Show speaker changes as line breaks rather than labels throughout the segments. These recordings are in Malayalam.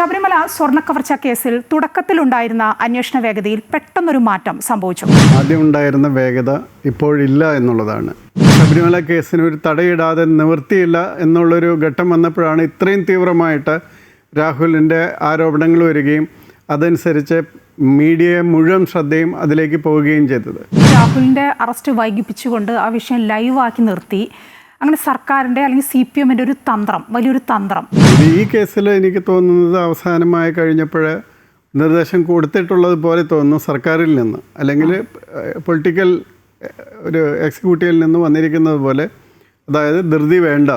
ശബരിമല സ്വർണ്ണക്കവർച്ച കേസിൽ തുടക്കത്തിലുണ്ടായിരുന്ന അന്വേഷണ വേഗതയിൽ പെട്ടെന്നൊരു മാറ്റം സംഭവിച്ചു.
ആദ്യം ഉണ്ടായിരുന്ന വേഗത ഇപ്പോഴില്ല എന്നുള്ളതാണ്. ശബരിമല കേസിന് ഒരു തടയിടാതെ നിവൃത്തിയില്ല എന്നുള്ളൊരു ഘട്ടം വന്നപ്പോഴാണ് ഇത്രയും തീവ്രമായിട്ട് രാഹുലിൻ്റെ ആരോപണങ്ങൾ വരികയും അതനുസരിച്ച് മീഡിയ മുഴുവൻ ശ്രദ്ധയും അതിലേക്ക് പോവുകയും ചെയ്തത്.
രാഹുലിൻ്റെ അറസ്റ്റ് വൈകിപ്പിച്ചുകൊണ്ട് ആ വിഷയം ലൈവാക്കി നിർത്തി. അങ്ങനെ സർക്കാരിൻ്റെ അല്ലെങ്കിൽ CPMൻ്റെ ഒരു തന്ത്രം, വലിയൊരു തന്ത്രം.
ഈ കേസിൽ എനിക്ക് തോന്നുന്നത് അവസാനമായി കഴിഞ്ഞപ്പോൾ നിർദ്ദേശം കൊടുത്തിട്ടുള്ളത് പോലെ തോന്നുന്നു സർക്കാരിൽ നിന്ന്, അല്ലെങ്കിൽ പൊളിറ്റിക്കൽ ഒരു എക്സിക്യൂട്ടീവിൽ നിന്ന് വന്നിരിക്കുന്നത് പോലെ. അതായത് ധൃതി വേണ്ട,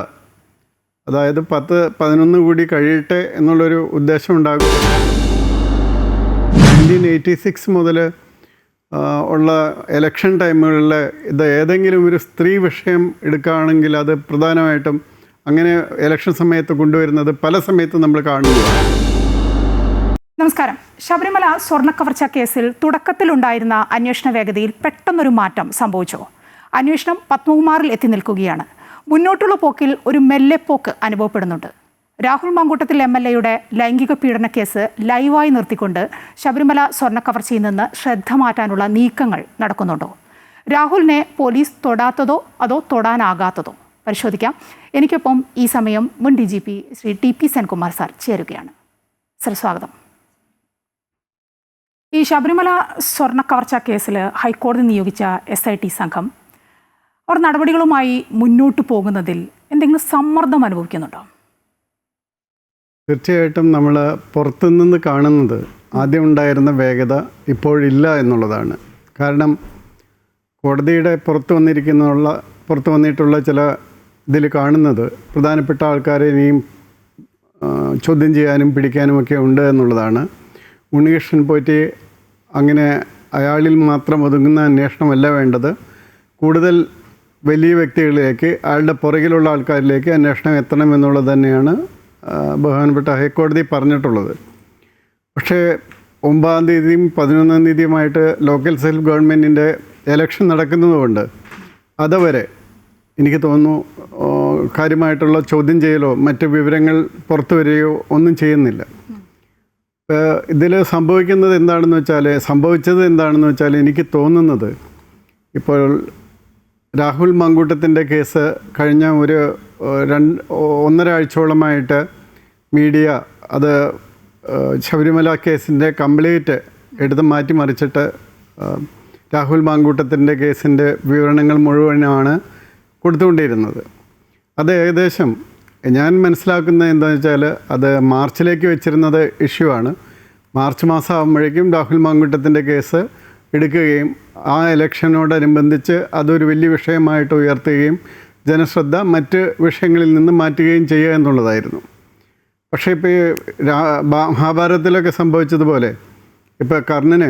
അതായത് 10-11 കൂടി കഴിയട്ടെ എന്നുള്ളൊരു ഉദ്ദേശം ഉണ്ടാകും. 1986 മുതൽ ഉള്ള ഇലക്ഷൻ ടൈമുകളിൽ ഇത് ഏതെങ്കിലും ഒരു സ്ത്രീ വിഷയം എടുക്കുകയാണെങ്കിൽ അത് പ്രധാനമായിട്ടും അങ്ങനെ ഇലക്ഷൻ സമയത്ത് കൊണ്ടുവരുന്നത് പല സമയത്തും നമ്മൾ കാണുന്നു.
നമസ്കാരം. ശബരിമല സ്വർണ്ണക്കവർച്ച കേസിൽ തുടക്കത്തിലുണ്ടായിരുന്ന അന്വേഷണ വേഗതയിൽ പെട്ടെന്നൊരു മാറ്റം സംഭവിച്ചു. അന്വേഷണം പത്മകുമാറിൽ എത്തി നിൽക്കുകയാണ്. മുന്നോട്ടുള്ള പോക്കിൽ ഒരു മെല്ലെപ്പോക്ക് അനുഭവപ്പെടുന്നുണ്ട്. രാഹുൽ മാങ്കൂട്ടത്തിൽ MLAയുടെ ലൈംഗിക പീഡന കേസ് ലൈവായി നിർത്തിക്കൊണ്ട് ശബരിമല സ്വർണ്ണക്കവർച്ചയിൽ നിന്ന് ശ്രദ്ധ മാറ്റാനുള്ള നീക്കങ്ങൾ നടക്കുന്നുണ്ടോ? രാഹുലിനെ പോലീസ് തൊടാത്തതോ അതോ തൊടാനാകാത്തതോ പരിശോധിക്കാം. എനിക്കൊപ്പം ഈ സമയം മുൻ DGP Shri TP Senkumar sir ചേരുകയാണ്. സർ, സ്വാഗതം. ഈ ശബരിമല സ്വർണ്ണക്കവർച്ച കേസിൽ ഹൈക്കോടതി നിയോഗിച്ച SIT സംഘം അവർ നടപടികളുമായി മുന്നോട്ട് പോകുന്നതിൽ എന്തെങ്കിലും സമ്മർദ്ദം അനുഭവിക്കുന്നുണ്ടോ?
തീർച്ചയായിട്ടും നമ്മൾ പുറത്തുനിന്ന് കാണുന്നത് ആദ്യം ഉണ്ടായിരുന്ന വേഗത ഇപ്പോഴില്ല എന്നുള്ളതാണ്. കാരണം കോടതിയുടെ പുറത്ത് വന്നിട്ടുള്ള ചില ഇതിൽ കാണുന്നത് പ്രധാനപ്പെട്ട ആൾക്കാരെ ഇനിയും ചോദ്യം ചെയ്യാനും പിടിക്കാനും ഒക്കെ ഉണ്ട് എന്നുള്ളതാണ്. ഉണ്ണികൃഷ്ണൻ പോറ്റി അങ്ങനെ അയാളിൽ മാത്രം ഒതുങ്ങുന്ന അന്വേഷണമല്ല വേണ്ടത്. കൂടുതൽ വലിയ വ്യക്തികളിലേക്ക്, അയാളുടെ പുറകിലുള്ള ആൾക്കാരിലേക്ക് അന്വേഷണം എത്തണം എന്നുള്ളത് തന്നെയാണ് ബഹുമാനപ്പെട്ട ഹൈക്കോടതി പറഞ്ഞിട്ടുള്ളത്. പക്ഷേ 9-ാം തീയതിയും 11-ാം തീയതിയുമായിട്ട് ലോക്കൽ സെൽഫ് ഗവൺമെൻറ്റിൻ്റെ ഇലക്ഷൻ നടക്കുന്നതുകൊണ്ട് അതുവരെ എനിക്ക് തോന്നുന്നു കാര്യമായിട്ടുള്ള ചോദ്യം ചെയ്യലോ മറ്റ് വിവരങ്ങൾ പുറത്തു വരികയോ ഒന്നും ചെയ്യുന്നില്ല. ഇതിൽ സംഭവിച്ചത് എന്താണെന്ന് വെച്ചാൽ എനിക്ക് തോന്നുന്നത് ഇപ്പോൾ രാഹുൽ മാങ്കൂട്ടത്തിൻ്റെ കേസ് കഴിഞ്ഞ ഒരു 1.5 ആഴ്ചയോളമായിട്ട് മീഡിയ അത് ശബരിമല കേസിൻ്റെ കംപ്ലീറ്റ് എടുത്ത് മാറ്റിമറിച്ചിട്ട് രാഹുൽ മാങ്കൂട്ടത്തിൻ്റെ കേസിൻ്റെ വിവരണങ്ങൾ മുഴുവനാണ് കൊടുത്തുകൊണ്ടിരുന്നത്. അത് ഏകദേശം ഞാൻ മനസ്സിലാക്കുന്നത് എന്താണെന്ന് വെച്ചാൽ അത് മാർച്ചിലേക്ക് വെച്ചിരുന്നത് ഇഷ്യൂ ആണ്. മാർച്ച് മാസം ആകുമ്പോഴേക്കും രാഹുൽ മാങ്കൂട്ടത്തിൻ്റെ കേസ് എടുക്കുകയും ആ ഇലക്ഷനോടനുബന്ധിച്ച് അതൊരു വലിയ വിഷയമായിട്ട് ഉയർത്തുകയും ജനശ്രദ്ധ മറ്റ് വിഷയങ്ങളിൽ നിന്ന് മാറ്റുകയും ചെയ്യുക എന്നുള്ളതായിരുന്നു. പക്ഷേ ഇപ്പോൾ ഈ മഹാഭാരതത്തിലൊക്കെ സംഭവിച്ചതുപോലെ ഇപ്പോൾ കർണന്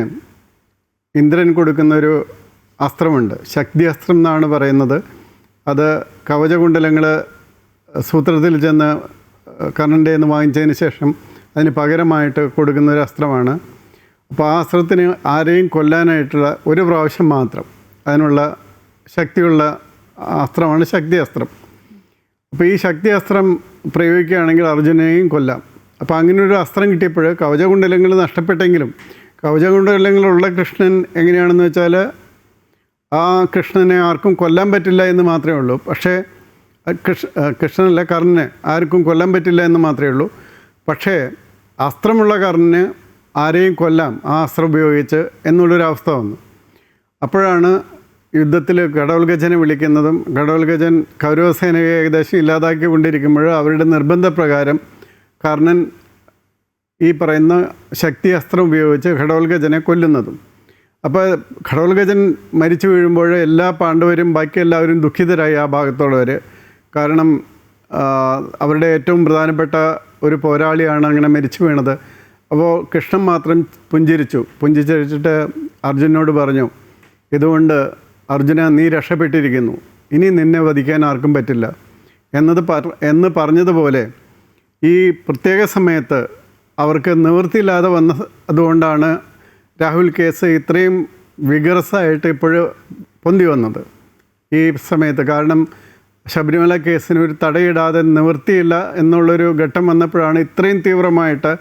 ഇന്ദ്രൻ കൊടുക്കുന്നൊരു അസ്ത്രമുണ്ട്, ശക്തി അസ്ത്രം എന്നാണ് പറയുന്നത്. അത് കവചകുണ്ടലങ്ങൾ സൂത്രത്തിൽ ചെന്ന് കർണൻ്റെ നിന്ന് വാങ്ങിച്ചതിന് ശേഷം അതിന് പകരമായിട്ട് കൊടുക്കുന്നൊരു അസ്ത്രമാണ്. അപ്പോൾ ആ അസ്ത്രത്തിന് ആരെയും കൊല്ലാനായിട്ടുള്ള ഒരു പ്രാവശ്യം മാത്രം അതിനുള്ള ശക്തിയുള്ള അസ്ത്രമാണ് ശക്തി അസ്ത്രം. അപ്പോൾ ഈ ശക്തി അസ്ത്രം പ്രയോഗിക്കുകയാണെങ്കിൽ അർജുനെയും കൊല്ലാം. അപ്പോൾ അങ്ങനെയൊരു അസ്ത്രം കിട്ടിയപ്പോൾ കവചകുണ്ടലങ്ങൾ നഷ്ടപ്പെട്ടെങ്കിലും കവചകുണ്ടലങ്ങളുള്ള കൃഷ്ണൻ എങ്ങനെയാണെന്ന് വെച്ചാൽ ആ കൃഷ്ണനെ ആർക്കും കൊല്ലാൻ പറ്റില്ല എന്ന് മാത്രമേ ഉള്ളൂ. പക്ഷേ കൃഷ്ണനല്ല, കർണനെ ആർക്കും കൊല്ലാൻ പറ്റില്ല എന്ന് മാത്രമേ ഉള്ളൂ. പക്ഷേ അസ്ത്രമുള്ള കർണന് ആരെയും കൊല്ലാം ആ അസ്ത്രം ഉപയോഗിച്ച് എന്നുള്ളൊരവസ്ഥ വന്നു. അപ്പോഴാണ് യുദ്ധത്തിൽ ഘടോൽഗജനെ വിളിക്കുന്നതും ഘടോൽഗജൻ കൗരവസേനയെ ഏകദേശം ഇല്ലാതാക്കി കൊണ്ടിരിക്കുമ്പോൾ അവരുടെ നിർബന്ധപ്രകാരം കർണൻ ഈ പറയുന്ന ശക്തി അസ്ത്രം ഉപയോഗിച്ച് ഘടോൽഗജനെ കൊല്ലുന്നതും. അപ്പോൾ ഘടോൽഗജൻ മരിച്ചു വീഴുമ്പോൾ എല്ലാ പാണ്ഡവരും ബാക്കി എല്ലാവരും ദുഃഖിതരായി ആ ഭാഗത്തുള്ളവർ. കാരണം അവരുടെ ഏറ്റവും പ്രധാനപ്പെട്ട ഒരു പോരാളിയാണ് അങ്ങനെ മരിച്ചു വീണത്. അപ്പോൾ കൃഷ്ണൻ മാത്രം പുഞ്ചിരിച്ചിട്ട് അർജുനോട് പറഞ്ഞു, ഇതുകൊണ്ട് അർജുന നീ രക്ഷപ്പെട്ടിരിക്കുന്നു, ഇനി നിന്നെ വധിക്കാൻ ആർക്കും പറ്റില്ല എന്ന് പറഞ്ഞതുപോലെ ഈ പ്രത്യേക സമയത്ത് അവർക്ക് നിവൃത്തിയില്ലാതെ അതുകൊണ്ടാണ് രാഹുൽ കേസ് ഇത്രയും വിഗറസായിട്ട് ഇപ്പോഴും പൊന്തി വന്നത് ഈ സമയത്ത്. കാരണം ശബരിമല കേസിന് ഒരു തടയിടാതെ നിവൃത്തിയില്ല എന്നുള്ളൊരു ഘട്ടം വന്നപ്പോഴാണ് ഇത്രയും തീവ്രമായിട്ട്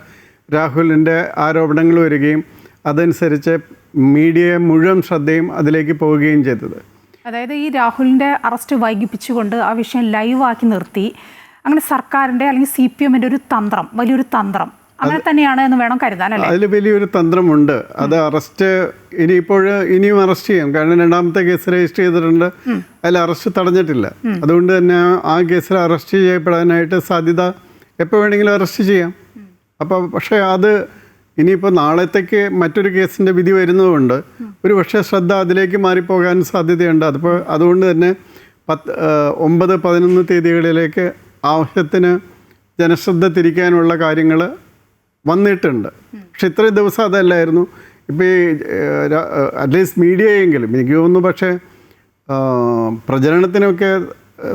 രാഹുലിൻ്റെ ആരോപണങ്ങൾ വരികയും അതനുസരിച്ച് മീഡിയ മുഴുവൻ ശ്രദ്ധയും അതിലേക്ക് പോവുകയും ചെയ്തത്.
അതായത് ഈ രാഹുലിൻ്റെ അറസ്റ്റ് വൈകിപ്പിച്ചുകൊണ്ട് ആ വിഷയം ലൈവാക്കി നിർത്തി അങ്ങനെ സർക്കാരിൻ്റെ അല്ലെങ്കിൽ CPM-ൻ്റെ ഒരു തന്ത്രം, വലിയൊരു തന്ത്രം അങ്ങനെ തന്നെയാണ് എന്ന് വേണം കരുതാനല്ലേ?
അതിൽ വലിയൊരു തന്ത്രമുണ്ട്. അത് അറസ്റ്റ് ഇനിയും അറസ്റ്റ് ചെയ്യാം. കാരണം രണ്ടാമത്തെ കേസ് രജിസ്റ്റർ ചെയ്തിട്ടുണ്ട്, അതിൽ അറസ്റ്റ് തടഞ്ഞിട്ടില്ല. അതുകൊണ്ട് തന്നെ ആ കേസിൽ അറസ്റ്റ് ചെയ്യപ്പെടാനായിട്ട് സാധ്യത എപ്പോൾ വേണമെങ്കിലും അറസ്റ്റ് ചെയ്യാം. അപ്പോൾ പക്ഷേ അത് ഇനിയിപ്പോൾ നാളത്തേക്ക് മറ്റൊരു കേസിൻ്റെ വിധി വരുന്നതുകൊണ്ട് ഒരു പക്ഷേ ശ്രദ്ധ അതിലേക്ക് മാറിപ്പോകാൻ സാധ്യതയുണ്ട്. അതുകൊണ്ട് തന്നെ 9, 11 തീയതികളിലേക്ക് ആവശ്യത്തിന് ജനശ്രദ്ധ തിരിക്കാനുള്ള കാര്യങ്ങൾ വന്നിട്ടുണ്ട്. പക്ഷെ ഇത്രയും ദിവസം അതല്ലായിരുന്നു. ഇപ്പോൾ ഈ അറ്റ്ലീസ്റ്റ് മീഡിയയെങ്കിലും എനിക്ക് തോന്നുന്നു. പക്ഷേ പ്രചരണത്തിനൊക്കെ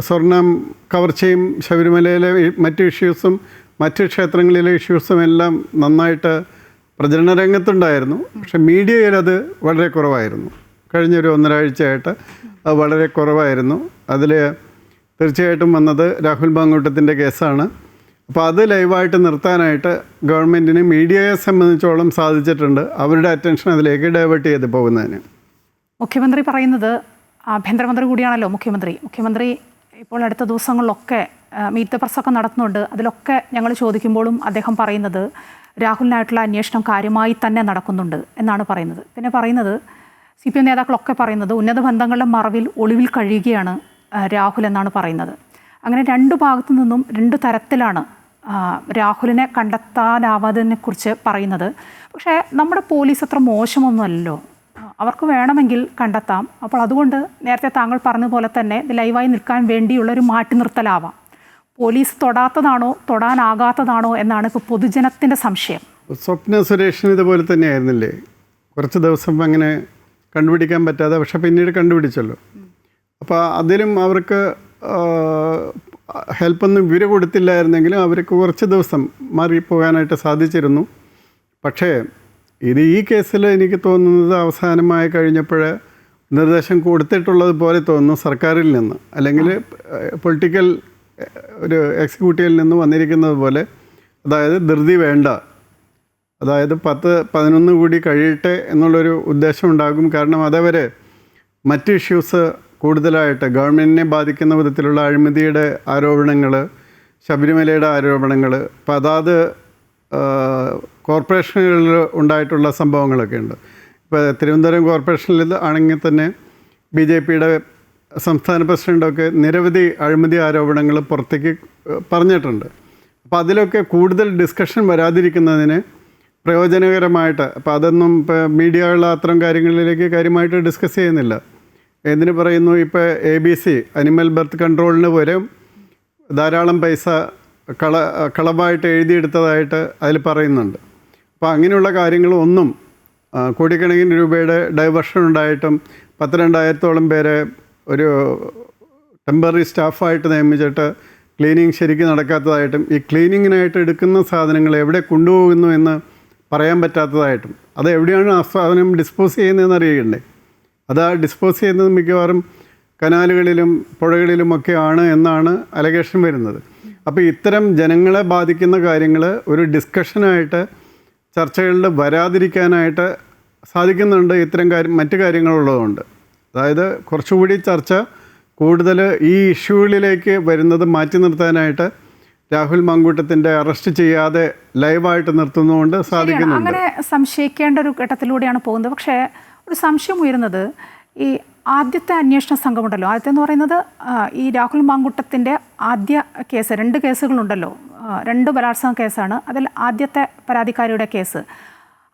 സ്വർണം കവർച്ചയും ശബരിമലയിലെ മറ്റ് ഇഷ്യൂസും മറ്റ് ക്ഷേത്രങ്ങളിലെ ഇഷ്യൂസും എല്ലാം നന്നായിട്ട് പ്രചരണ രംഗത്തുണ്ടായിരുന്നു. പക്ഷെ മീഡിയയിൽ അത് വളരെ കുറവായിരുന്നു. കഴിഞ്ഞൊരു 1.5 ആഴ്ചയായിട്ട് അത് വളരെ കുറവായിരുന്നു. അതിൽ തീർച്ചയായിട്ടും വന്നത് രാഹുൽ മാങ്കൂട്ടത്തിൻ്റെ കേസാണ്. അപ്പോൾ അത് ലൈവായിട്ട് നിർത്താനായിട്ട് ഗവൺമെൻറ്റിന് മീഡിയയെ സംബന്ധിച്ചോളം സാധിച്ചിട്ടുണ്ട്. അവരുടെ അറ്റൻഷൻ അതിലേക്ക് ഡൈവേർട്ട് ചെയ്ത് പോകുന്നതിന്.
മുഖ്യമന്ത്രി പറയുന്നത്, ആഭ്യന്തരമന്ത്രി കൂടിയാണല്ലോ മുഖ്യമന്ത്രി ഇപ്പോൾ അടുത്ത ദിവസങ്ങളിലൊക്കെ മീറ്റ് ദ പ്രസ്സൊക്കെ നടത്തുന്നുണ്ട്. അതിലൊക്കെ ഞങ്ങൾ ചോദിക്കുമ്പോഴും അദ്ദേഹം പറയുന്നത് രാഹുലിനായിട്ടുള്ള അന്വേഷണം കാര്യമായി തന്നെ നടക്കുന്നുണ്ട് എന്നാണ് പറയുന്നത്. പിന്നെ പറയുന്നത് CPM നേതാക്കളൊക്കെ പറയുന്നത് ഉന്നത ബന്ധങ്ങളുടെ മറവിൽ ഒളിവിൽ കഴിയുകയാണ് രാഹുൽ എന്നാണ് പറയുന്നത്. അങ്ങനെ 2 ഭാഗത്തു നിന്നും 2 തരത്തിലാണ് രാഹുലിനെ കണ്ടെത്താനാവാതിനെക്കുറിച്ച് പറയുന്നത്. പക്ഷേ നമ്മുടെ പോലീസ് അത്ര മോശമൊന്നുമല്ലല്ലോ, അവർക്ക് വേണമെങ്കിൽ കണ്ടെത്താം. അപ്പോൾ അതുകൊണ്ട് നേരത്തെ താങ്കൾ പറഞ്ഞ പോലെ തന്നെ ഇത് ലൈവായി നിൽക്കാൻ വേണ്ടിയുള്ളൊരു മാറ്റി നിർത്തലാവാം. പോലീസ് തൊടാത്തതാണോ തൊടാനാകാത്തതാണോ എന്നാണ് ഇപ്പോൾ പൊതുജനത്തിൻ്റെ സംശയം.
സ്വപ്ന സുരേഷിന് ഇതുപോലെ തന്നെയായിരുന്നില്ലേ? കുറച്ച് ദിവസം അങ്ങനെ കണ്ടുപിടിക്കാൻ പറ്റാതെ, പക്ഷെ പിന്നീട് കണ്ടുപിടിച്ചല്ലോ. അപ്പോൾ അതിലും അവർക്ക് ഹെൽപ്പൊന്നും ഇവർ കൊടുത്തില്ലായിരുന്നെങ്കിലും അവർക്ക് കുറച്ച് ദിവസം മാറിപ്പോകാനായിട്ട് സാധിച്ചിരുന്നു. പക്ഷേ ഈ കേസിൽ എനിക്ക് തോന്നുന്നത് അവസാനമായി കഴിഞ്ഞപ്പോൾ നിർദ്ദേശം കൊടുത്തിട്ടുള്ളത് പോലെ തോന്നുന്നു സർക്കാരിൽ നിന്ന്, അല്ലെങ്കിൽ പൊളിറ്റിക്കൽ ഒരു എക്സിക്യൂട്ടീവിൽ നിന്ന് വന്നിരിക്കുന്നത് പോലെ. അതായത് ധൃതി വേണ്ട, അതായത് 10-11 കൂടി കഴിയട്ടെ എന്നുള്ളൊരു ഉദ്ദേശം ഉണ്ടാകും. കാരണം അതവരെ മറ്റ് ഇഷ്യൂസ് കൂടുതലായിട്ട് ഗവൺമെൻറ്റിനെ ബാധിക്കുന്ന വിധത്തിലുള്ള അഴിമതിയുടെ ആരോപണങ്ങൾ, ശബരിമലയുടെ ആരോപണങ്ങൾ, അപ്പോൾ അതാത് കോർപ്പറേഷനുകളിൽ ഉണ്ടായിട്ടുള്ള സംഭവങ്ങളൊക്കെ ഉണ്ട്. ഇപ്പോൾ തിരുവനന്തപുരം കോർപ്പറേഷനിൽ ആണെങ്കിൽ തന്നെ BJPയുടെ സംസ്ഥാന പ്രസിഡൻ്റൊക്കെ നിരവധി അഴിമതി ആരോപണങ്ങൾ പുറത്തേക്ക് പറഞ്ഞിട്ടുണ്ട്. അപ്പോൾ അതിലൊക്കെ കൂടുതൽ ഡിസ്കഷൻ വരാതിരിക്കുന്നതിന് പ്രയോജനകരമായിട്ട്, അപ്പോൾ അതൊന്നും ഇപ്പോൾ മീഡിയകൾ അത്തരം കാര്യങ്ങളിലേക്ക് കാര്യമായിട്ട് ഡിസ്കസ് ചെയ്യുന്നില്ല. എന്തിനു പറയുന്നു, ഇപ്പോൾ ABC അനിമൽ ബർത്ത് കൺട്രോളിന് വരെ ധാരാളം പൈസ കളവായിട്ട് എഴുതിയെടുത്തതായിട്ട് അതിൽ പറയുന്നുണ്ട്. അപ്പോൾ അങ്ങനെയുള്ള കാര്യങ്ങളൊന്നും കോടിക്കണക്കിന് രൂപയുടെ ഡൈവേർഷൻ ഉണ്ടായിട്ടും 12,000-ഓളം പേരെ ഒരു ടെമ്പററി സ്റ്റാഫായിട്ട് നിയമിച്ചിട്ട് ക്ലീനിങ് ശരിക്കും നടക്കാത്തതായിട്ടും, ഈ ക്ലീനിങ്ങിനായിട്ട് എടുക്കുന്ന സാധനങ്ങൾ എവിടെ കൊണ്ടുപോകുന്നു എന്ന് പറയാൻ പറ്റാത്തതായിട്ടും, അത് എവിടെയാണ് ആ സാധനം ഡിസ്പോസ് ചെയ്യുന്നതെന്ന് അറിയണ്ടേ. അത് ആ ഡിസ്പോസ് ചെയ്യുന്നത് മിക്കവാറും കനാലുകളിലും പുഴകളിലുമൊക്കെയാണ് എന്നാണ് അലഗേഷൻ വരുന്നത്. അപ്പോൾ ഇത്തരം ജനങ്ങളെ ബാധിക്കുന്ന കാര്യങ്ങൾ ഒരു ഡിസ്കഷനായിട്ട് ചർച്ചകളിൽ വരാതിരിക്കാനായിട്ട് സാധിക്കുന്നുണ്ട് ഇത്തരം മറ്റ് കാര്യങ്ങളുള്ളതുകൊണ്ട്. അതായത് കുറച്ചുകൂടി ചർച്ച കൂടുതൽ ഈ ഇഷ്യൂകളിലേക്ക് വരുന്നത് മാറ്റി നിർത്താനായിട്ട് രാഹുൽ മാങ്കൂട്ടത്തിൻ്റെ അറസ്റ്റ് ചെയ്യാതെ ലൈവായിട്ട് നിർത്തുന്നതുകൊണ്ട് സാധിക്കുന്നുണ്ട്.
അങ്ങനെ സംശയിക്കേണ്ട ഒരു ഘട്ടത്തിലൂടെയാണ് പോകുന്നത്. പക്ഷേ ഒരു സംശയം ഉയരുന്നത്, ഈ ആദ്യത്തെ അന്വേഷണ സംഘമുണ്ടല്ലോ, ആദ്യത്തെ എന്ന് പറയുന്നത് ഈ രാഹുൽ മാങ്കൂട്ടത്തിൻ്റെ ആദ്യ കേസ്, 2 കേസുകളുണ്ടല്ലോ, 2 ബലാത്സംഗ കേസാണ്. അതിൽ ആദ്യത്തെ പരാതിക്കാരിയുടെ കേസ്,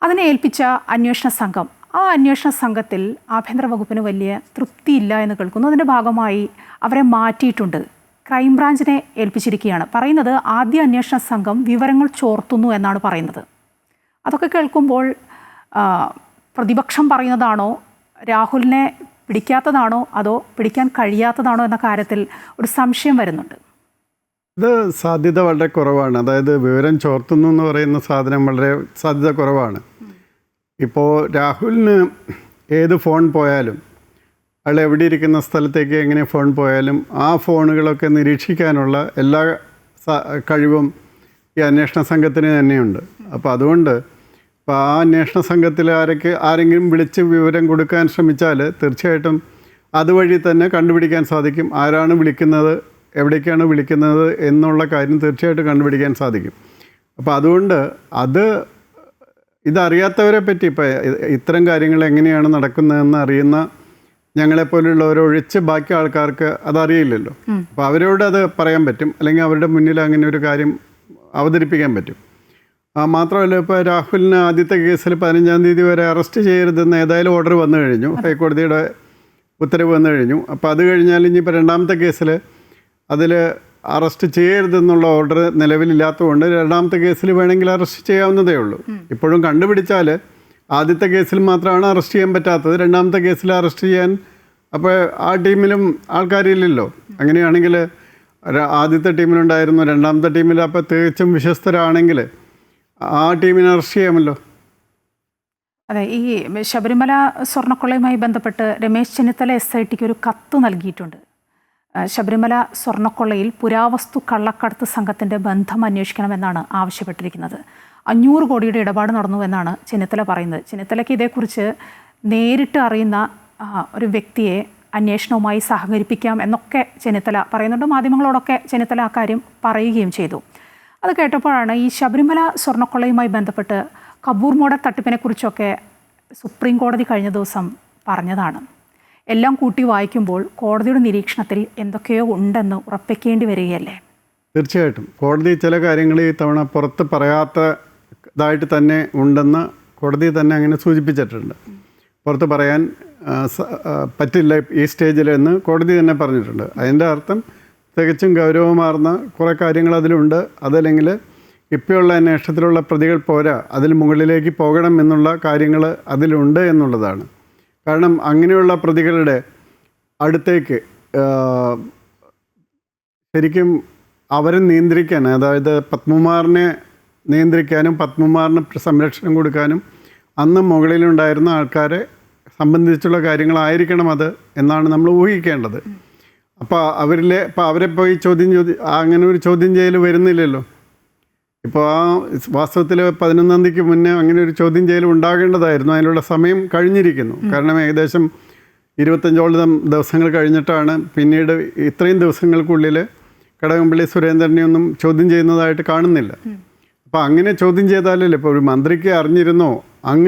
അതിനെ ഏൽപ്പിച്ച അന്വേഷണ സംഘം, ആ അന്വേഷണ സംഘത്തിൽ ആഭ്യന്തര വകുപ്പിന് വലിയ തൃപ്തിയില്ല എന്ന് കേൾക്കുന്നു. അതിൻ്റെ ഭാഗമായി അവരെ മാറ്റിയിട്ടുണ്ട്, ക്രൈംബ്രാഞ്ചിനെ ഏൽപ്പിച്ചിരിക്കുകയാണ്. പറയുന്നത് ആദ്യ അന്വേഷണ സംഘം വിവരങ്ങൾ ചോർത്തുന്നു എന്നാണ് പറയുന്നത്. അതൊക്കെ കേൾക്കുമ്പോൾ പ്രതിപക്ഷം പറയുന്നതാണോ, രാഹുലിനെ പിടിക്കാത്തതാണോ, അതോ പിടിക്കാൻ കഴിയാത്തതാണോ എന്ന കാര്യത്തിൽ ഒരു സംശയം വരുന്നുണ്ട്.
ഇത് സാധ്യത വളരെ കുറവാണ്. അതായത് വിവരം ചോർത്തുന്നു എന്ന് പറയുന്ന സാധനം വളരെ സാധ്യത കുറവാണ്. ഇപ്പോൾ രാഹുലിന് ഏത് ഫോൺ പോയാലും, അയാൾ എവിടെ ഇരിക്കുന്ന സ്ഥലത്തേക്ക് എങ്ങനെ ഫോൺ പോയാലും ആ ഫോണുകളൊക്കെ നിരീക്ഷിക്കാനുള്ള എല്ലാ കഴിവും ഈ അന്വേഷണ സംഘത്തിന് തന്നെയുണ്ട്. അപ്പോൾ അതുകൊണ്ട് ഇപ്പോൾ ആ അന്വേഷണ സംഘത്തിൽ ആരെങ്കിലും വിളിച്ച് വിവരം കൊടുക്കാൻ ശ്രമിച്ചാൽ തീർച്ചയായിട്ടും അതുവഴി തന്നെ കണ്ടുപിടിക്കാൻ സാധിക്കും. ആരാണ് വിളിക്കുന്നത്, എവിടേക്കാണ് വിളിക്കുന്നത് എന്നുള്ള കാര്യം തീർച്ചയായിട്ടും കണ്ടുപിടിക്കാൻ സാധിക്കും. അപ്പോൾ അതുകൊണ്ട് ഇതറിയാത്തവരെ പറ്റി ഇപ്പോൾ ഇത്തരം കാര്യങ്ങൾ എങ്ങനെയാണ് നടക്കുന്നതെന്ന് അറിയുന്ന ഞങ്ങളെപ്പോലുള്ളവരൊഴിച്ച് ബാക്കി ആൾക്കാർക്ക് അതറിയില്ലല്ലോ. അപ്പോൾ അവരോട് അത് പറയാൻ പറ്റും, അല്ലെങ്കിൽ അവരുടെ മുന്നിൽ അങ്ങനെ ഒരു കാര്യം അവതരിപ്പിക്കാൻ പറ്റും. മാത്രമല്ല, ഇപ്പോൾ രാഹുലിന് ആദ്യത്തെ കേസിൽ 15-ാം തീയതി വരെ അറസ്റ്റ് ചെയ്യരുതെന്ന് ഏതായാലും ഓർഡർ വന്നു കഴിഞ്ഞു, ഹൈക്കോടതിയുടെ ഉത്തരവ് വന്നു കഴിഞ്ഞു. അപ്പോൾ അത് കഴിഞ്ഞാൽ ഇനിയിപ്പോൾ രണ്ടാമത്തെ കേസിൽ അതിൽ അറസ്റ്റ് ചെയ്യരുതെന്നുള്ള ഓർഡർ നിലവിലില്ലാത്തതുകൊണ്ട് രണ്ടാമത്തെ കേസിൽ വേണമെങ്കിൽ അറസ്റ്റ് ചെയ്യാവുന്നതേ ഉള്ളൂ. ഇപ്പോഴും കണ്ടുപിടിച്ചാൽ ആദ്യത്തെ കേസിൽ മാത്രമാണ് അറസ്റ്റ് ചെയ്യാൻ പറ്റാത്തത്, രണ്ടാമത്തെ കേസിൽ അറസ്റ്റ് ചെയ്യാൻ അപ്പോൾ ആ ടീമിലും ആൾക്കാരില്ലല്ലോ. അങ്ങനെയാണെങ്കിൽ ആദ്യത്തെ ടീമിലുണ്ടായിരുന്നു, രണ്ടാമത്തെ ടീമിൽ അപ്പോൾ തികച്ചും വിശ്വസ്തരാണെങ്കിൽ ആ ടീമിനെ അറസ്റ്റ് ചെയ്യാമല്ലോ.
അതെ, ഈ ശബരിമല സ്വർണ്ണക്കൊള്ളയുമായി ബന്ധപ്പെട്ട് രമേശ് ചെന്നിത്തല SITക്ക് ഒരു കത്ത് നൽകിയിട്ടുണ്ട്. ശബരിമല സ്വർണ്ണക്കൊള്ളയിൽ പുരാവസ്തു കള്ളക്കടത്ത് സംഘത്തിൻ്റെ ബന്ധം അന്വേഷിക്കണമെന്നാണ് ആവശ്യപ്പെട്ടിരിക്കുന്നത്. 500 കോടിയുടെ ഇടപാട് നടന്നുവെന്നാണ് ചെന്നിത്തല പറയുന്നത്. ചെന്നിത്തലയ്ക്ക് ഇതേക്കുറിച്ച് നേരിട്ട് അറിയുന്ന ഒരു വ്യക്തിയെ അന്വേഷണവുമായി സഹകരിപ്പിക്കാം എന്നൊക്കെ ചെന്നിത്തല പറയുന്നുണ്ട്. മാധ്യമങ്ങളോടൊക്കെ ചെന്നിത്തല ആ കാര്യം പറയുകയും ചെയ്തു. അത് കേട്ടപ്പോഴാണ് ഈ ശബരിമല സ്വർണ്ണക്കൊള്ളയുമായി ബന്ധപ്പെട്ട് കബൂർ മോഡൽ തട്ടിപ്പിനെക്കുറിച്ചൊക്കെ സുപ്രീം കോടതി കഴിഞ്ഞ ദിവസം പറഞ്ഞതാണ്. എല്ലാം കൂട്ടി വായിക്കുമ്പോൾ കോടതിയുടെ നിരീക്ഷണത്തിൽ എന്തൊക്കെയോ ഉണ്ടെന്ന് ഉറപ്പിക്കേണ്ടി വരികയല്ലേ?
തീർച്ചയായിട്ടും കോടതി ചില കാര്യങ്ങൾ ഈ തവണ പുറത്ത് പറയാത്തതായിട്ട് തന്നെ ഉണ്ടെന്ന് കോടതി തന്നെ അങ്ങനെ സൂചിപ്പിച്ചിട്ടുണ്ട്. പുറത്ത് പറയാൻ പറ്റില്ല ഈ സ്റ്റേജിലെന്ന് കോടതി തന്നെ പറഞ്ഞിട്ടുണ്ട്. അതിൻ്റെ അർത്ഥം തികച്ചും ഗൗരവമാർന്ന കുറേ കാര്യങ്ങൾ അതിലുണ്ട്. അതല്ലെങ്കിൽ ഇപ്പോഴുള്ള അന്വേഷണത്തിലുള്ള പ്രതികൾ പോരാ, അതിൽ മുകളിലേക്ക് പോകണം എന്നുള്ള കാര്യങ്ങൾ അതിലുണ്ട് എന്നുള്ളതാണ്. കാരണം അങ്ങനെയുള്ള പ്രതികളുടെ അടുത്തേക്ക് ശരിക്കും അവരെ നിയന്ത്രിക്കാൻ, അതായത് പത്മകുമാറിനെ നിയന്ത്രിക്കാനും പത്മകുമാറിന് സംരക്ഷണം കൊടുക്കാനും അന്ന് മുകളിലുണ്ടായിരുന്ന ആൾക്കാരെ സംബന്ധിച്ചുള്ള കാര്യങ്ങളായിരിക്കണം അത് എന്നാണ് നമ്മൾ ഊഹിക്കേണ്ടത്. അപ്പോൾ അവരെ പോയി അങ്ങനെ ഒരു ചോദ്യം ചെയ്യൽ വരുന്നില്ലല്ലോ. ഇപ്പോൾ ആ വാസ്തവത്തിൽ 11-ാം തീയതിക്ക് മുന്നേ അങ്ങനെ ഒരു ചോദ്യം ചെയ്യൽ ഉണ്ടാകേണ്ടതായിരുന്നു. അതിനുള്ള സമയം കഴിഞ്ഞിരിക്കുന്നു. കാരണം ഏകദേശം 25ഓളം ദിവസങ്ങൾ കഴിഞ്ഞിട്ടാണ് പിന്നീട് ഇത്രയും ദിവസങ്ങൾക്കുള്ളിൽ കടകംപള്ളി സുരേന്ദ്രനെയൊന്നും ചോദ്യം ചെയ്യുന്നതായിട്ട് കാണുന്നില്ല. അപ്പോൾ അങ്ങനെ ചോദ്യം ചെയ്താലല്ലേ ഇപ്പോൾ ഒരു മന്ത്രിക്ക്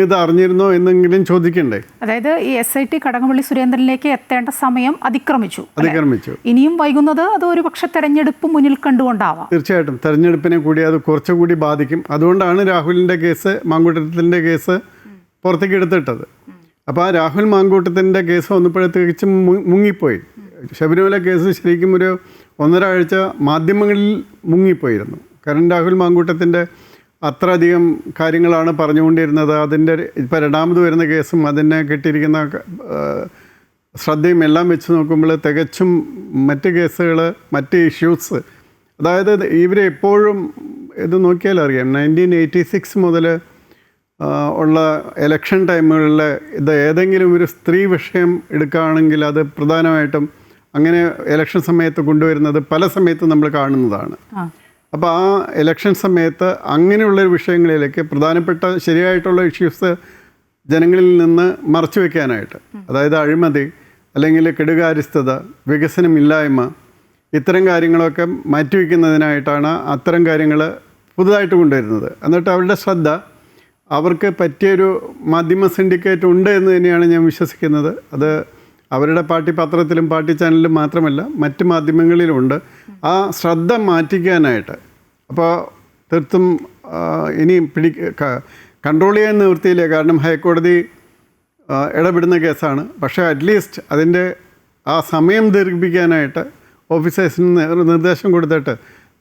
ഇത് അറിഞ്ഞിരുന്നോ എന്നെങ്കിലും ചോദിക്കണ്ടേ?
അതായത് ഈ SIT കടകംപള്ളി സുരേന്ദ്രനിലേക്ക് എത്തേണ്ട സമയം അതിക്രമിച്ചു. ഇനിയും വൈകുന്നത് അത് ഒരു പക്ഷെ തെരഞ്ഞെടുപ്പ് മുന്നിൽ കണ്ടുകൊണ്ടാവാം.
തീർച്ചയായിട്ടും തെരഞ്ഞെടുപ്പിനെ കൂടി അത് കുറച്ചുകൂടി ബാധിക്കും. അതുകൊണ്ടാണ് രാഹുലിൻ്റെ കേസ്, മാങ്കൂട്ടത്തിൻ്റെ കേസ് പുറത്തേക്ക് എടുത്തിട്ടത്. അപ്പോൾ ആ രാഹുൽ മാങ്കൂട്ടത്തിൻ്റെ കേസ് വന്നപ്പോഴത്തേക്കും മുങ്ങിപ്പോയി. ശബരിമല കേസ് ശരിക്കും ഒരു 1.5 ആഴ്ച മാധ്യമങ്ങളിൽ മുങ്ങിപ്പോയിരുന്നു. കാരണം രാഹുൽ മാങ്കൂട്ടത്തിൻ്റെ അത്രയധികം കാര്യങ്ങളാണ് പറഞ്ഞുകൊണ്ടിരുന്നത്. അതിൻ്റെ ഇപ്പോൾ രണ്ടാമത് വരുന്ന കേസും അതിനെ കിട്ടിയിരിക്കുന്ന ശ്രദ്ധയും എല്ലാം വെച്ച് നോക്കുമ്പോൾ തികച്ചും മറ്റ് കേസുകൾ, മറ്റ് ഇഷ്യൂസ്, അതായത് ഇവരെ എപ്പോഴും ഇത് നോക്കിയാൽ അറിയാം 1986 മുതൽ ഉള്ള ഇലക്ഷൻ ടൈമുകളിൽ ഇത് ഏതെങ്കിലും ഒരു സ്ത്രീ വിഷയം എടുക്കുകയാണെങ്കിൽ അത് പ്രധാനമായിട്ടും അങ്ങനെ ഇലക്ഷൻ സമയത്ത് കൊണ്ടുവരുന്നത് പല സമയത്തും നമ്മൾ കാണുന്നതാണ്. അപ്പോൾ ആ ഇലക്ഷൻ സമയത്ത് അങ്ങനെയുള്ളൊരു വിഷയങ്ങളിലേക്ക് പ്രധാനപ്പെട്ട ശരിയായിട്ടുള്ള ഇഷ്യൂസ് ജനങ്ങളിൽ നിന്ന് മറച്ചു വയ്ക്കാനായിട്ട്, അതായത് അഴിമതി അല്ലെങ്കിൽ കെടുകാര്യസ്ഥത, വികസനമില്ലായ്മ, ഇത്തരം കാര്യങ്ങളൊക്കെ മാറ്റിവെക്കുന്നതിനായിട്ടാണ് അത്തരം കാര്യങ്ങൾ പുതുതായിട്ട് കൊണ്ടുവരുന്നത്. എന്നിട്ട് അവരുടെ ശ്രദ്ധ അവർക്ക് പറ്റിയൊരു മാധ്യമ സിൻഡിക്കേറ്റ് ഉണ്ട് എന്ന് തന്നെയാണ് ഞാൻ വിശ്വസിക്കുന്നത്. അത് അവരുടെ പാർട്ടി പത്രത്തിലും പാർട്ടി ചാനലിലും മാത്രമല്ല മറ്റ് മാധ്യമങ്ങളിലുമുണ്ട്. ആ ശ്രദ്ധ മാറ്റിക്കാനായിട്ട് അപ്പോൾ തീർത്തും ഇനി കൺട്രോൾ ചെയ്യാൻ നിവൃത്തിയില്ല. കാരണം ഹൈക്കോടതി ഇടപെടുന്ന കേസാണ്. പക്ഷേ അറ്റ്ലീസ്റ്റ് അതിൻ്റെ ആ സമയം ദീർഘിപ്പിക്കാനായിട്ട് ഓഫീസേഴ്സിന് നിർദ്ദേശം കൊടുത്തിട്ട്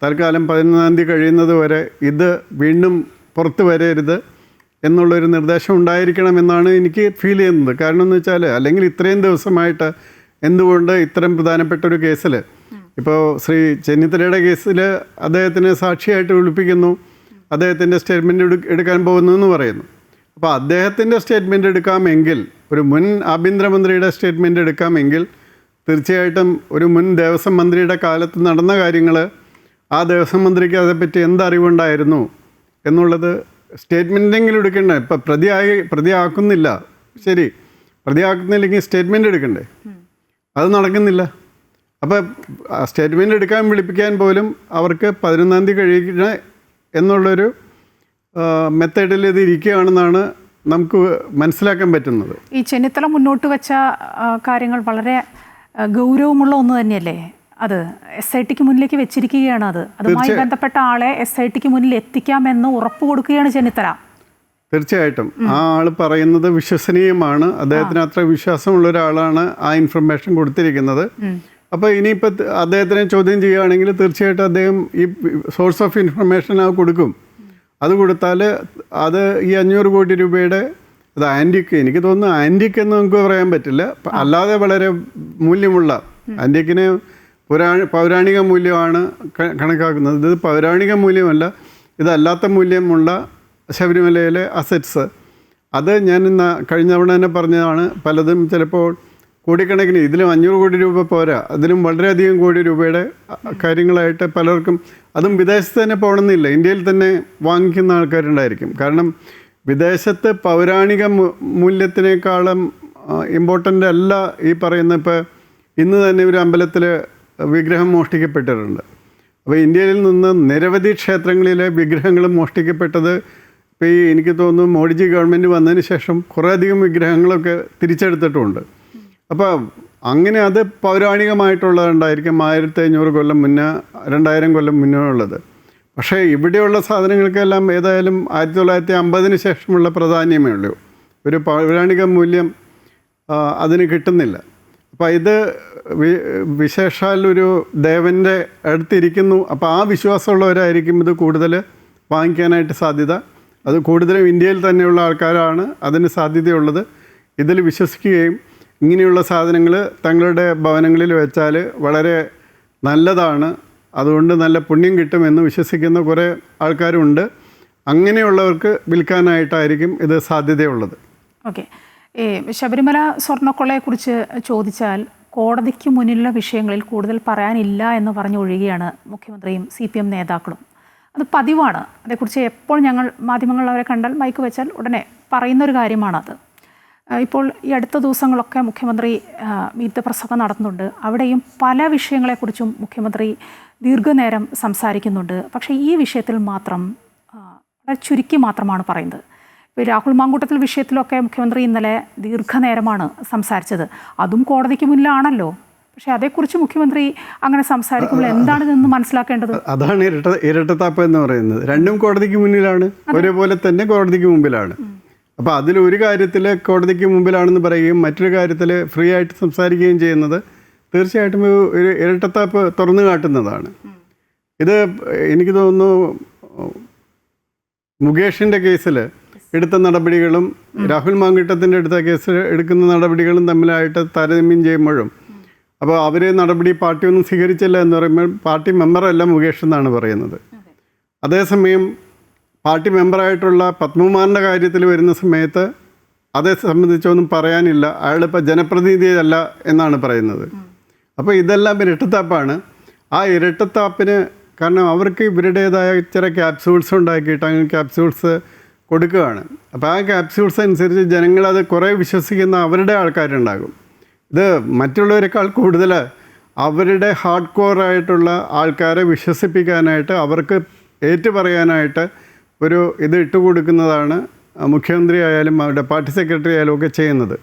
തൽക്കാലം 11-ാം തീയതി കഴിയുന്നത് വരെ ഇത് വീണ്ടും പുറത്ത് വരരുത് എന്നുള്ളൊരു നിർദ്ദേശം ഉണ്ടായിരിക്കണമെന്നാണ് എനിക്ക് ഫീൽ ചെയ്യുന്നത്. കാരണം എന്ന് വെച്ചാൽ അല്ലെങ്കിൽ ഇത്രയും ദിവസമായിട്ട് എന്തുകൊണ്ട് ഇത്രയും പ്രധാനപ്പെട്ട ഒരു കേസിൽ, ഇപ്പോൾ ശ്രീ ചെന്നിത്തലയുടെ കേസിൽ അദ്ദേഹത്തിനെ സാക്ഷിയായിട്ട് വിളിപ്പിക്കുന്നു, അദ്ദേഹത്തിൻ്റെ സ്റ്റേറ്റ്മെൻറ്റ് എടുക്കാൻ പോകുന്നു എന്ന് പറയുന്നു. അപ്പോൾ അദ്ദേഹത്തിൻ്റെ സ്റ്റേറ്റ്മെൻറ്റ് എടുക്കാമെങ്കിൽ, ഒരു മുൻ ആഭ്യന്തരമന്ത്രിയുടെ സ്റ്റേറ്റ്മെൻറ്റ് എടുക്കാമെങ്കിൽ തീർച്ചയായിട്ടും ഒരു മുൻ ദേവസ്വം മന്ത്രിയുടെ കാലത്ത് നടന്ന കാര്യങ്ങൾ ആ ദേവസ്വം മന്ത്രിക്ക് അതേപ്പറ്റി എന്തറിവുണ്ടായിരുന്നു എന്നുള്ളത് സ്റ്റേറ്റ്മെൻറ്റെങ്കിലും എടുക്കണ്ടേ. ഇപ്പം പ്രതിയാക്കുന്നില്ല, ശരി, പ്രതിയാക്കുന്നില്ലെങ്കിൽ സ്റ്റേറ്റ്മെൻറ്റ് എടുക്കണ്ടേ, അത് നടക്കുന്നില്ല. അപ്പോൾ സ്റ്റേറ്റ്മെൻറ്റ് എടുക്കാൻ വിളിപ്പിക്കാൻ പോലും അവർക്ക് 11-ാം തീയതി കഴിയണ എന്നുള്ളൊരു മെത്തേഡിൽ ഇത് ഇരിക്കുകയാണെന്നാണ് നമുക്ക് മനസ്സിലാക്കാൻ പറ്റുന്നത്.
ഈ ചെന്നിത്തല മുന്നോട്ട് വെച്ച കാര്യങ്ങൾ വളരെ ഗൗരവമുള്ള ഒന്ന് തന്നെയല്ലേ? അത് SITക്ക് മുന്നിലേക്ക് വെച്ചിരിക്കുകയാണ്. അതുമായി ബന്ധപ്പെട്ട ആളെ SITക്ക് മുന്നിൽ എത്തിക്കാമെന്ന് ഉറപ്പ് കൊടുക്കുകയാണ് ചെന്നിത്തല.
തീർച്ചയായിട്ടും ആ ആൾ പറയുന്നത് വിശ്വസനീയമാണ്. അദ്ദേഹത്തിന് അത്ര വിശ്വാസമുള്ള ഒരാളാണ് ആ ഇൻഫർമേഷൻ കൊടുത്തിരിക്കുന്നത്. അപ്പോൾ ഇനിയിപ്പോൾ അദ്ദേഹത്തിനെ ചോദ്യം ചെയ്യുകയാണെങ്കിൽ തീർച്ചയായിട്ടും അദ്ദേഹം ഈ സോഴ്സ് ഓഫ് ഇൻഫർമേഷൻ അത് കൊടുക്കും. അത് കൊടുത്താൽ അത് ഈ 500 കോടി രൂപയുടെ അത് ആൻറ്റിക്ക്, എനിക്ക് തോന്നുന്നു ആൻറ്റിക്ക് എന്ന് നമുക്ക് പറയാൻ പറ്റില്ല, അല്ലാതെ വളരെ മൂല്യമുള്ള, ആൻറ്റിക്കിന് പൗരാണിക മൂല്യമാണ് കണക്കാക്കുന്നത്. ഇത് പൗരാണിക മൂല്യമല്ല, ഇതല്ലാത്ത മൂല്യമുള്ള ശബരിമലയിലെ അസറ്റ്സ്. അത് ഞാൻ കഴിഞ്ഞ തവണ തന്നെ പറഞ്ഞതാണ്. പലതും ചിലപ്പോൾ കോടിക്കണക്കിന്, ഇതിലും 500 കോടി രൂപ പോരാ, അതിലും വളരെയധികം കോടി രൂപയുടെ കാര്യങ്ങളായിട്ട് പലർക്കും, അതും വിദേശത്ത് തന്നെ പോകണമെന്നില്ല, ഇന്ത്യയിൽ തന്നെ വാങ്ങിക്കുന്ന ആൾക്കാരുണ്ടായിരിക്കും. കാരണം വിദേശത്ത് പൗരാണിക മൂല്യത്തിനേക്കാളും ഇമ്പോർട്ടൻ്റ് അല്ല ഈ പറയുന്ന. ഇപ്പോൾ ഇന്ന് തന്നെ ഒരു അമ്പലത്തിൽ വിഗ്രഹം മോഷ്ടിക്കപ്പെട്ടിട്ടുണ്ട്. അപ്പോൾ ഇന്ത്യയിൽ നിന്ന് നിരവധി ക്ഷേത്രങ്ങളിലെ വിഗ്രഹങ്ങളും മോഷ്ടിക്കപ്പെട്ടത് ഇപ്പോൾ ഈ എനിക്ക് തോന്നുന്നു മോഡിജി ഗവൺമെൻറ് വന്നതിന് ശേഷം കുറേയധികം വിഗ്രഹങ്ങളൊക്കെ തിരിച്ചെടുത്തിട്ടുമുണ്ട്. അപ്പോൾ അങ്ങനെ അത് പൗരാണികമായിട്ടുള്ളതുണ്ടായിരിക്കും, 1500 കൊല്ലം മുന്നേ, 2000 കൊല്ലം മുന്നേ ഉള്ളത്. പക്ഷേ ഇവിടെയുള്ള സാധനങ്ങൾക്കെല്ലാം ഏതായാലും 1950 ശേഷമുള്ള പ്രാധാന്യമേ ഉള്ളൂ. ഒരു പൗരാണിക മൂല്യം അതിന് കിട്ടുന്നില്ല. അപ്പോൾ ഇത് വിശേഷാൽ ഒരു ദേവൻ്റെ അടുത്തിരിക്കുന്നു. അപ്പോൾ ആ വിശ്വാസമുള്ളവരായിരിക്കും ഇത് കൂടുതൽ വാങ്ങിക്കാനായിട്ട് സാധ്യത. അത് കൂടുതലും ഇന്ത്യയിൽ തന്നെയുള്ള ആൾക്കാരാണ് അതിന് സാധ്യതയുള്ളത്. ഇതിൽ വിശ്വസിക്കുകയും ഇങ്ങനെയുള്ള സാധനങ്ങൾ തങ്ങളുടെ ഭവനങ്ങളിൽ വെച്ചാൽ വളരെ നല്ലതാണ്, അതുകൊണ്ട് നല്ല പുണ്യം കിട്ടുമെന്ന് വിശ്വസിക്കുന്ന കുറേ ആൾക്കാരുണ്ട്. അങ്ങനെയുള്ളവർക്ക് വിൽക്കാനായിട്ടായിരിക്കും ഇത് സാധ്യതയുള്ളത്.
ഓക്കെ, ശബരിമല സ്വർണ്ണക്കൊള്ളയെക്കുറിച്ച് ചോദിച്ചാൽ കോടതിക്ക് മുന്നിലുള്ള വിഷയങ്ങളിൽ കൂടുതൽ പറയാനില്ല എന്ന് പറഞ്ഞു ഒഴിയുകയാണ് മുഖ്യമന്ത്രിയും CPM നേതാക്കളും. അത് പതിവാണ്. അതേക്കുറിച്ച് എപ്പോൾ ഞങ്ങൾ മാധ്യമങ്ങളിൽ അവരെ കണ്ടാൽ മൈക്ക് വെച്ചാൽ ഉടനെ പറയുന്നൊരു കാര്യമാണത്. ഇപ്പോൾ ഈ അടുത്ത ദിവസങ്ങളൊക്കെ മുഖ്യമന്ത്രി മീറ്റ് പ്രസംഗം നടത്തുന്നുണ്ട്. അവിടെയും പല വിഷയങ്ങളെക്കുറിച്ചും മുഖ്യമന്ത്രി ദീർഘനേരം സംസാരിക്കുന്നുണ്ട്. പക്ഷേ ഈ വിഷയത്തിൽ മാത്രം വളരെ ചുരുക്കി മാത്രമാണ് പറയുന്നത്. ഇപ്പോൾ രാഹുൽ മാങ്കൂട്ടത്തിൽ വിഷയത്തിലൊക്കെ മുഖ്യമന്ത്രി ഇന്നലെ ദീർഘനേരമാണ് സംസാരിച്ചത്. അതും കോടതിക്ക് മുന്നിലാണല്ലോ. പക്ഷേ അതേക്കുറിച്ച് മുഖ്യമന്ത്രി അങ്ങനെ സംസാരിക്കുമ്പോൾ എന്താണ് ഇതെന്ന് മനസ്സിലാക്കേണ്ടത്?
അതാണ് ഇരട്ടത്താപ്പ് എന്ന് പറയുന്നത്. രണ്ടും കോടതിക്ക് മുന്നിലാണ്, ഒരേപോലെ തന്നെ കോടതിക്ക് മുമ്പിലാണ്. അപ്പോൾ അതിലൊരു കാര്യത്തിൽ കോടതിക്ക് മുമ്പിലാണെന്ന് പറയുകയും മറ്റൊരു കാര്യത്തിൽ ഫ്രീ ആയിട്ട് സംസാരിക്കുകയും ചെയ്യുന്നത് തീർച്ചയായിട്ടും ഒരു ഇരട്ടത്താപ്പ് തുറന്നു കാട്ടുന്നതാണ്. ഇത് എനിക്ക് തോന്നുന്നു മുകേഷിൻ്റെ കേസിൽ എടുത്ത നടപടികളും രാഹുൽ മാങ്കൂട്ടത്തിൻ്റെ എടുത്ത കേസിൽ എടുക്കുന്ന നടപടികളും തമ്മിലായിട്ട് താരതമ്യം ചെയ്യുമ്പോഴും, അപ്പോൾ അവർ നടപടി പാർട്ടിയൊന്നും സ്വീകരിച്ചില്ല എന്ന് പറയുമ്പോൾ പാർട്ടി മെമ്പറല്ല മുകേഷ് എന്നാണ് പറയുന്നത്. അതേസമയം പാർട്ടി മെമ്പറായിട്ടുള്ള പത്മകുമാറിൻ്റെ കാര്യത്തിൽ വരുന്ന സമയത്ത് അതേ സംബന്ധിച്ചൊന്നും പറയാനില്ല, അയാളിപ്പോൾ ജനപ്രതിനിധിയല്ല എന്നാണ് പറയുന്നത്. അപ്പോൾ ഇതെല്ലാം ഇരട്ടത്താപ്പാണ്. ആ ഇരട്ടത്താപ്പിന് കാരണം അവർക്ക് ഇവരുടേതായ ചില ക്യാപ്സ്യൂൾസ് ഉണ്ടാക്കിയിട്ട് അങ്ങനെ ക്യാപ്സ്യൂൾസ് കൊടുക്കുകയാണ്. അപ്പോൾ ആ ക്യാപ്സ്യൂൾസ് അനുസരിച്ച് ജനങ്ങളത് കുറേ വിശ്വസിക്കുന്ന അവരുടെ ആൾക്കാരുണ്ടാകും. ഇത് മറ്റുള്ളവരെക്കാൾ കൂടുതൽ അവരുടെ ഹാർഡ് കോറായിട്ടുള്ള ആൾക്കാരെ വിശ്വസിപ്പിക്കാനായിട്ട് അവർക്ക് ഏറ്റുപറയാനായിട്ട് ഒരു ഇത് ഇട്ടുകൊടുക്കുന്നതാണ് മുഖ്യമന്ത്രി ആയാലും അവരുടെ പാർട്ടി സെക്രട്ടറി ആയാലും ഒക്കെ ചെയ്യുന്നത്.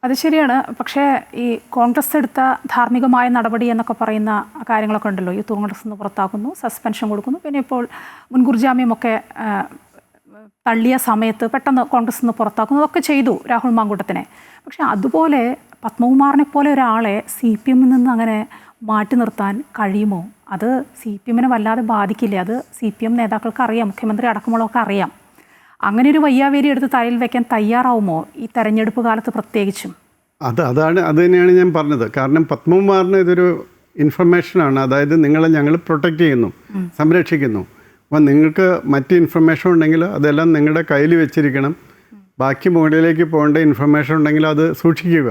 അത് ശരിയാണ്. പക്ഷേ ഈ കോൺഗ്രസ് എടുത്ത ധാർമ്മികമായ നടപടി എന്നൊക്കെ പറയുന്ന കാര്യങ്ങളൊക്കെ ഉണ്ടല്ലോ. യൂത്ത് കോൺഗ്രസ് നിന്ന് പുറത്താക്കുന്നു, സസ്പെൻഷൻ കൊടുക്കുന്നു, പിന്നെ ഇപ്പോൾ മുൻകൂർ ജാമ്യമൊക്കെ തള്ളിയ സമയത്ത് പെട്ടെന്ന് കോൺഗ്രസ് നിന്ന് പുറത്താക്കുന്നു, അതൊക്കെ ചെയ്തു രാഹുൽ മാങ്കൂട്ടത്തിനെ. പക്ഷേ അതുപോലെ പത്മകുമാറിനെ പോലെ ഒരാളെ CPM നിന്ന് അങ്ങനെ മാറ്റി നിർത്താൻ കഴിയുമോ? അത് CPM വല്ലാതെ ബാധിക്കില്ലേ? അത് CPM നേതാക്കൾക്ക് അറിയാം, മുഖ്യമന്ത്രി അടക്കമുള്ളതൊക്കെ അറിയാം. അങ്ങനെ ഒരു വയ്യാവേരി എടുത്ത് തലയിൽ വെക്കാൻ തയ്യാറാവുമോ ഈ തെരഞ്ഞെടുപ്പ് കാലത്ത് പ്രത്യേകിച്ചും? അത്
തന്നെയാണ് ഞാൻ പറഞ്ഞത്. കാരണം പത്മകുമാറിന് ഇതൊരു ഇൻഫർമേഷനാണ്. അതായത് നിങ്ങളെ ഞങ്ങൾ പ്രൊട്ടക്റ്റ് ചെയ്യുന്നു, സംരക്ഷിക്കുന്നു. അപ്പം നിങ്ങൾക്ക് മറ്റ് ഇൻഫർമേഷൻ ഉണ്ടെങ്കിൽ അതെല്ലാം നിങ്ങളുടെ കയ്യിൽ വെച്ചിരിക്കണം. ബാക്കി മുകളിലേക്ക് പോകേണ്ട ഇൻഫർമേഷൻ ഉണ്ടെങ്കിൽ അത് സൂക്ഷിക്കുക.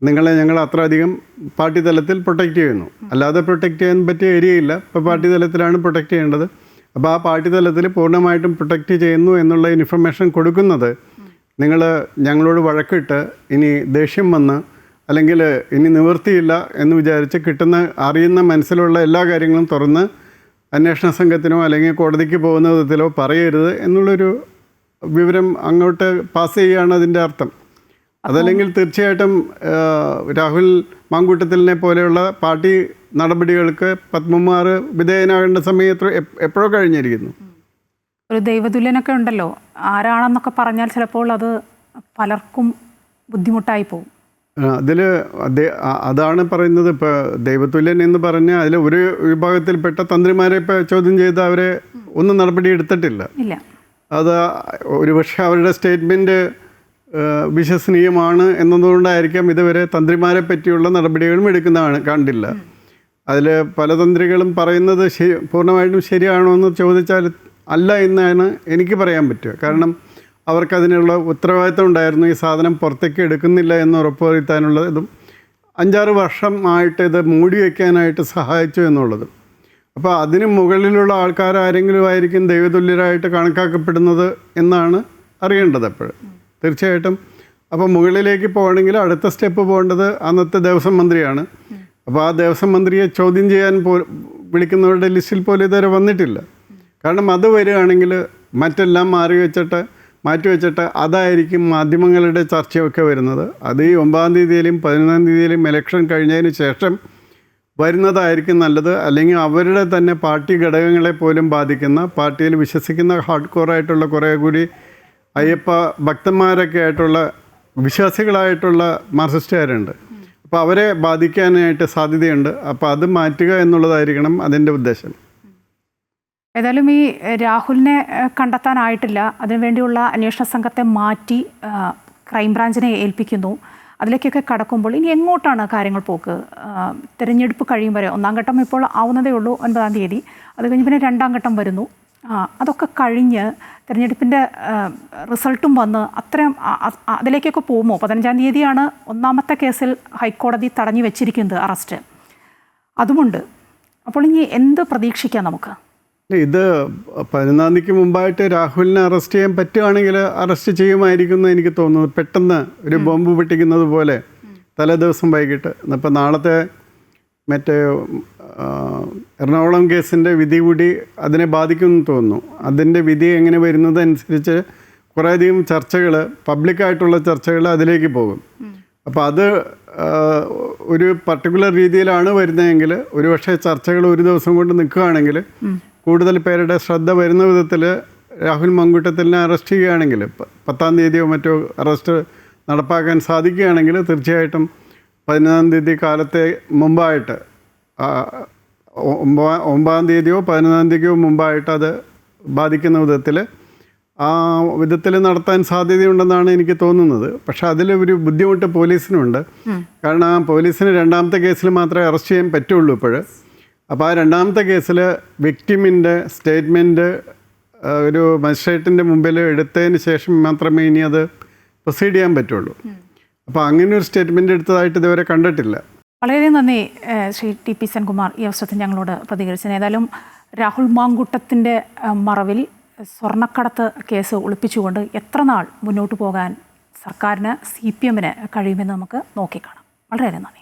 നിങ്ങളെ ഞങ്ങൾ അത്ര അധികം പാർട്ടി തലത്തിൽ പ്രൊട്ടക്റ്റ് ചെയ്യുന്നു. അല്ലാതെ പ്രൊട്ടക്റ്റ് ചെയ്യാൻ പറ്റിയ ഏരിയയില്ല. ഇപ്പോൾ പാർട്ടി തലത്തിലാണ് പ്രൊട്ടക്റ്റ് ചെയ്യേണ്ടത്. അപ്പോൾ ആ പാർട്ടി തലത്തിൽ പൂർണ്ണമായിട്ടും പ്രൊട്ടക്റ്റ് ചെയ്യുന്നു എന്നുള്ള ഇൻഫർമേഷൻ കൊടുക്കുന്നത് നിങ്ങൾ ഞങ്ങളോട് വഴക്കിട്ട് ഇനി ദേഷ്യം വന്ന് അല്ലെങ്കിൽ ഇനി നിവൃത്തിയില്ല എന്ന് വിചാരിച്ച് അറിയുന്ന മനസ്സിലുള്ള എല്ലാ കാര്യങ്ങളും തുറന്ന് അന്വേഷണ സംഘത്തിനോ അല്ലെങ്കിൽ കോടതിക്ക് പോകുന്ന വിധത്തിലോ പറയരുത് എന്നുള്ളൊരു വിവരം അങ്ങോട്ട് പാസ് ചെയ്യുകയാണ് അതിൻ്റെ അർത്ഥം. അതല്ലെങ്കിൽ തീർച്ചയായിട്ടും രാഹുൽ മാങ്കൂട്ടത്തിലിനെ പോലെയുള്ള പാർട്ടി നടപടികൾക്ക് പത്മകുമാർ വിധേയനാകേണ്ട സമയം എപ്പോഴോ കഴിഞ്ഞിരിക്കുന്നു.
ഒരു ദൈവതുല്യനൊക്കെ ഉണ്ടല്ലോ, ആരാണെന്നൊക്കെ പറഞ്ഞാൽ ചിലപ്പോൾ അത് പലർക്കും ബുദ്ധിമുട്ടായി പോകും.
അതാണ് പറയുന്നത്. ഇപ്പോൾ ദൈവതുല്യൻ എന്ന് പറഞ്ഞാൽ അതിൽ ഒരു വിഭാഗത്തിൽപ്പെട്ട തന്ത്രിമാരെ ഇപ്പോൾ ചോദ്യം ചെയ്ത് അവരെ ഒന്നും നടപടി എടുത്തിട്ടില്ല. അത് ഒരുപക്ഷെ അവരുടെ സ്റ്റേറ്റ്മെൻറ്റ് വിശ്വസനീയമാണ് എന്നതുകൊണ്ടായിരിക്കാം ഇതുവരെ തന്ത്രിമാരെ പറ്റിയുള്ള നടപടികളും കണ്ടില്ല. അതിൽ പല തന്ത്രികളും പറയുന്നത് പൂർണ്ണമായിട്ടും ശരിയാണോ എന്ന് ചോദിച്ചാൽ അല്ല എന്നാണ് എനിക്ക് പറയാൻ പറ്റുക. കാരണം അവർക്കതിനുള്ള ഉത്തരവാദിത്തം ഉണ്ടായിരുന്നു. ഈ സാധനം പുറത്തേക്ക് എടുക്കുന്നില്ല എന്ന് ഉറപ്പുവരുത്താനുള്ളതും 5-6 വർഷമായിട്ട് ഇത് മൂടി വയ്ക്കാനായിട്ട് സഹായിച്ചു എന്നുള്ളതും. അപ്പോൾ അതിന് മുകളിലുള്ള ആൾക്കാരാരെങ്കിലും ആയിരിക്കും ദൈവതുല്യരായിട്ട് കണക്കാക്കപ്പെടുന്നത് എന്നാണ് അറിയേണ്ടത് എപ്പോഴും. തീർച്ചയായിട്ടും അപ്പോൾ മുകളിലേക്ക് പോകണമെങ്കിൽ അടുത്ത സ്റ്റെപ്പ് പോകേണ്ടത് അന്നത്തെ ദേവസ്വം മന്ത്രിയാണ്. അപ്പോൾ ആ ദേവസ്വം മന്ത്രിയെ ചോദ്യം ചെയ്യാൻ വിളിക്കുന്നവരുടെ ലിസ്റ്റിൽ പോലും ഇതുവരെ വന്നിട്ടില്ല. കാരണം അത് വരികയാണെങ്കിൽ മറ്റെല്ലാം മാറ്റി വെച്ചിട്ട് അതായിരിക്കും മാധ്യമങ്ങളുടെ ചർച്ചയൊക്കെ വരുന്നത്. അത് ഈ 9-ാം തീയതിയിലും 11-ാം തീയതിയിലും ഇലക്ഷൻ കഴിഞ്ഞതിന് ശേഷം വരുന്നതായിരിക്കും നല്ലത്. അല്ലെങ്കിൽ അവരുടെ തന്നെ പാർട്ടി ഘടകങ്ങളെ പോലും ബാധിക്കുന്ന, പാർട്ടിയിൽ വിശ്വസിക്കുന്ന ഹാർഡ് കോറായിട്ടുള്ള കുറേ കൂടി അയ്യപ്പ ഭക്തന്മാരൊക്കെ ആയിട്ടുള്ള വിശ്വാസികളായിട്ടുള്ള മാർക്സിസ്റ്റുകാരുണ്ട്. അപ്പോൾ അവരെ ബാധിക്കാനായിട്ട് സാധ്യതയുണ്ട്. അപ്പോൾ അത് മാറ്റുക എന്നുള്ളതായിരിക്കണം അതിൻ്റെ ഉദ്ദേശം.
ഏതായാലും ഈ രാഹുലിനെ കണ്ടെത്താനായിട്ടില്ല. അതിനുവേണ്ടിയുള്ള അന്വേഷണ സംഘത്തെ മാറ്റി ക്രൈംബ്രാഞ്ചിനെ ഏൽപ്പിക്കുന്നു. അതിലേക്കൊക്കെ കടക്കുമ്പോൾ ഇനി എങ്ങോട്ടാണ് കാര്യങ്ങൾ പോക്ക്? തിരഞ്ഞെടുപ്പ് കഴിയും വരെ 1-ാം ഘട്ടം ഇപ്പോൾ ആവുന്നതേ ഉള്ളൂ, 9-ാം തീയതി. അത് കഴിഞ്ഞ് പിന്നെ 2-ാം ഘട്ടം വരുന്നു. അതൊക്കെ കഴിഞ്ഞ് തിരഞ്ഞെടുപ്പിൻ്റെ റിസൾട്ടും വന്ന് അത്രയും അതിലേക്കൊക്കെ പോകുമോ? 15-ാം തീയതിയാണ് 1-ാമത്തെ കേസിൽ ഹൈക്കോടതി തടഞ്ഞു വെച്ചിരിക്കുന്നത് അറസ്റ്റ്. അതുമുണ്ട്. അപ്പോൾ ഇനി എന്ത് പ്രതീക്ഷിക്കാം നമുക്ക്?
ഇത് 11-ാം തീയതിക്ക് മുമ്പായിട്ട് രാഹുലിനെ അറസ്റ്റ് ചെയ്യാൻ പറ്റുകയാണെങ്കിൽ അറസ്റ്റ് ചെയ്യുമായിരിക്കും എന്ന് എനിക്ക് തോന്നുന്നത്. പെട്ടെന്ന് ഒരു ബോംബ് പൊട്ടിക്കുന്നത് പോലെ തലേ ദിവസം വൈകിട്ട്. ഇപ്പം നാളത്തെ മറ്റേ എറണാകുളം കേസിൻ്റെ വിധി കൂടി അതിനെ ബാധിക്കുമെന്ന് തോന്നുന്നു. അതിൻ്റെ വിധി എങ്ങനെ വരുന്നതനുസരിച്ച് കുറേയധികം ചർച്ചകൾ, പബ്ലിക്കായിട്ടുള്ള ചർച്ചകൾ അതിലേക്ക് പോകും. അപ്പോൾ അത് ഒരു പർട്ടിക്കുലർ രീതിയിലാണ് വരുന്നതെങ്കിൽ ഒരുപക്ഷെ ചർച്ചകൾ ഒരു ദിവസം കൊണ്ട് നിൽക്കുകയാണെങ്കിൽ കൂടുതൽ പേരുടെ ശ്രദ്ധ വരുന്ന വിധത്തിൽ രാഹുൽ മാങ്കൂട്ടത്തിലിനെ അറസ്റ്റ് ചെയ്യുകയാണെങ്കിൽ 10-ാം തീയതിയോ മറ്റോ അറസ്റ്റ് നടപ്പാക്കാൻ സാധിക്കുകയാണെങ്കിൽ തീർച്ചയായിട്ടും 15-ാം തീയതി കാലത്തെ മുമ്പായിട്ട് 9-ാം തീയതിയോ 11-ാം തീയതിയോ മുമ്പായിട്ട് അത് ബാധിക്കുന്ന വിധത്തിൽ നടത്താൻ സാധ്യതയുണ്ടെന്നാണ് എനിക്ക് തോന്നുന്നത്. പക്ഷെ അതിൽ ഒരു ബുദ്ധിമുട്ട് പോലീസിനുണ്ട്. കാരണം ആ പോലീസിന് 2-ാമത്തെ കേസിൽ മാത്രമേ അറസ്റ്റ് ചെയ്യാൻ പറ്റുള്ളൂ ഇപ്പോൾ. അപ്പോൾ ആ 2-ാമത്തെ കേസിൽ വിക്ടിമിൻ്റെ സ്റ്റേറ്റ്മെൻറ്റ് ഒരു മജിസ്ട്രേറ്റിൻ്റെ മുമ്പിൽ എടുത്തതിന് ശേഷം മാത്രമേ ഇനി അത് പ്രൊസീഡ് ചെയ്യാൻ പറ്റുള്ളൂ. അപ്പോൾ അങ്ങനെ ഒരു സ്റ്റേറ്റ്മെൻറ്റ് എടുത്തതായിട്ട് ഇതുവരെ കണ്ടിട്ടില്ല.
വളരെ നന്ദി ശ്രീ ടി.പി. സെൻകുമാർ ഈ അവസരത്തിൽ ഞങ്ങളോട് പ്രതികരിച്ചത്. ഏതായാലും രാഹുൽ മാങ്കൂട്ടത്തിൻ്റെ മറവിൽ സ്വർണ്ണക്കടത്ത് കേസ് ഒളിപ്പിച്ചുകൊണ്ട് എത്ര നാൾ മുന്നോട്ട് പോകാൻ സർക്കാരിന്, CPM-ന് കഴിയുമെന്ന് നമുക്ക് നോക്കിക്കാണാം. വളരെയേറെ നന്ദി.